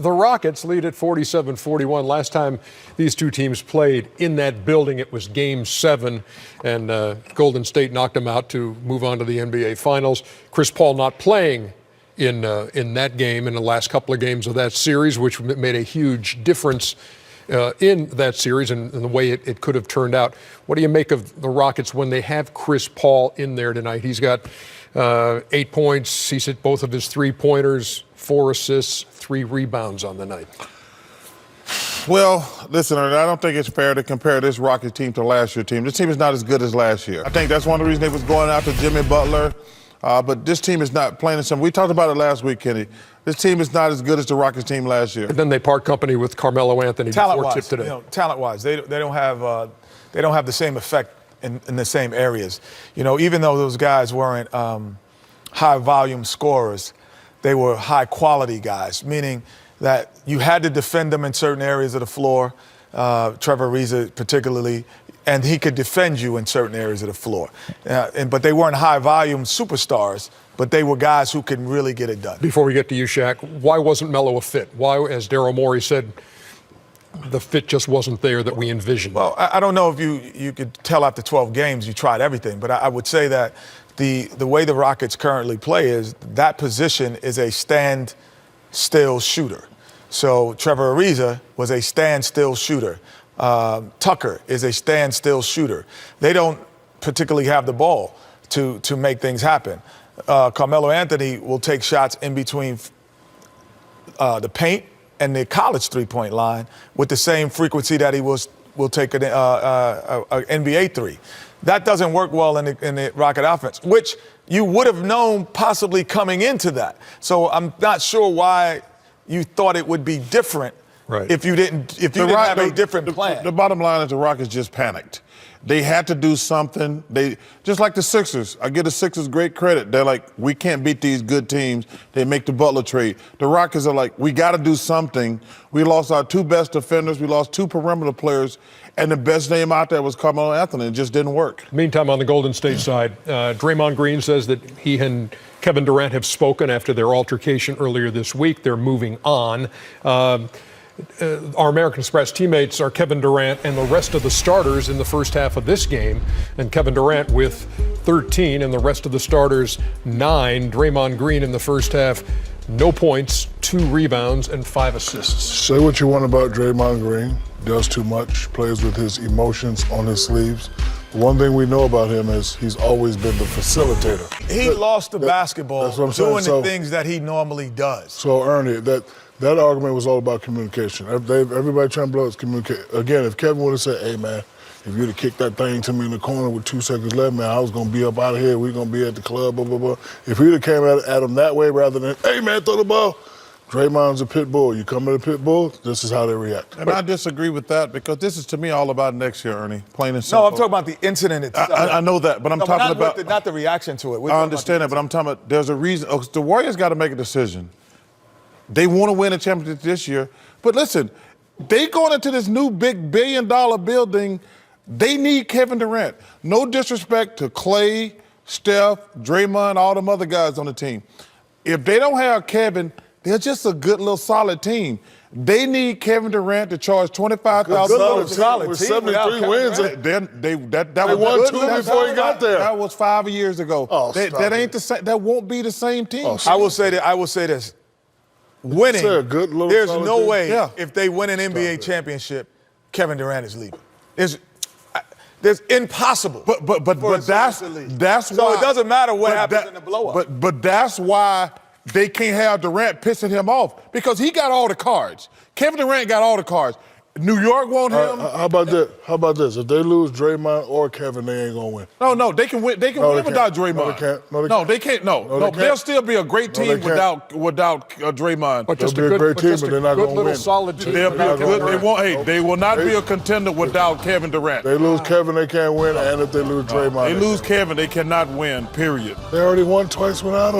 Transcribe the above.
The Rockets lead at 47-41. Last time these two teams played in that building, it was Game 7, and Golden State knocked them out to move on to the NBA Finals. Chris Paul not playing in that game, in the last couple of games of that series, which made a huge difference in that series and the way it could have turned out. What do you make of the Rockets when they have Chris Paul in there tonight? He's got 8 points. He's hit both of his three-pointers, 4 assists, 3 rebounds on the night. Well, listen, Ernie, I don't think it's fair to compare this Rockets team to last year's team. This team is not as good as last year. I think that's one of the reasons they was going after Jimmy Butler. But this team is not playing some. We talked about it last week, Kenny. This team is not as good as the Rockets team last year. And then they part company with Carmelo Anthony before tip today. Talent-wise, they don't have the same effect in the same areas. You know, even though those guys weren't high-volume scorers, they were high-quality guys, meaning that you had to defend them in certain areas of the floor, Trevor Ariza particularly, and he could defend you in certain areas of the floor. But they weren't high-volume superstars, but they were guys who could really get it done. Before we get to you, Shaq, why wasn't Melo a fit? Why, as Daryl Morey said, the fit just wasn't there that we envisioned? Well, I don't know if you could tell after 12 games you tried everything, but I would say that the way the Rockets currently play is that position is a stand-still shooter. So Trevor Ariza was a stand-still shooter. Tucker is a stand-still shooter. They don't particularly have the ball to make things happen. Carmelo Anthony will take shots in between the paint and the college three-point line with the same frequency that he will take an NBA three. That doesn't work well in the Rocket offense, which you would have known possibly coming into that. So I'm not sure why you thought it would be different if you didn't have a different plan. The bottom line is the Rockets just panicked. They had to do something. They just like the Sixers. I give the Sixers great credit. They're like, we can't beat these good teams. They make the Butler trade. The Rockets are like, we got to do something. We lost our 2 best defenders. We lost 2 perimeter players. And the best name out there was Carmelo Anthony. It just didn't work. Meantime, on the Golden State side, Draymond Green says that he and Kevin Durant have spoken after their altercation earlier this week. They're moving on. Our American Express teammates are Kevin Durant and the rest of the starters in the first half of this game. And Kevin Durant with 13 and the rest of the starters 9. Draymond Green in the first half, no points, 2 rebounds, and 5 assists. Say what you want about Draymond Green. Does too much, plays with his emotions on his sleeves. One thing we know about him is he's always been the facilitator. He lost the basketball doing the things that he normally does. So, Ernie, that argument was all about communication. Everybody trying to blow his communication. Again, if Kevin would have said, hey, man, if you'd have kicked that thing to me in the corner with 2 seconds left, man, I was going to be up out of here. We're going to be at the club, blah, blah, blah. If he'd have came at him that way rather than, hey, man, throw the ball. Draymond's a pit bull. You come to the pit bull, this is how they react. And I disagree with that because this is, to me, all about next year, Ernie, plain and simple. No, I'm talking about the incident itself. I know that, but I'm talking about... not the reaction to it. I understand that, but I'm talking about there's a reason. The Warriors got to make a decision. They want to win a championship this year. But listen, they going into this new big billion-dollar building. They need Kevin Durant. No disrespect to Clay, Steph, Draymond, all them other guys on the team. If they don't have Kevin, they're just a good little solid team. They need Kevin Durant to charge $25,000. Solid with 73 wins. They won 2 before he got there. That was 5 years ago. Oh, that ain't the same. That won't be the same team. Oh, I will say this. Winning, there's no way if they win an NBA championship, Kevin Durant is leaving. There's impossible. But that's why. So it doesn't matter what happens in the blow-up. But that's why they can't have Durant pissing him off because he got all the cards. Kevin Durant got all the cards. New York won him. How about this? If they lose Draymond or Kevin, they ain't gonna win. No, they can win. They can win without Draymond. No, they can't. No, they can't. No, they'll still be a great team without Draymond. But just a great team, but they're not gonna win. Solid team. They'll be a good. They will not be a contender without Kevin Durant. They lose Kevin, they can't win, and if they lose Draymond, they lose Kevin, they cannot win. Period. They already won twice without him.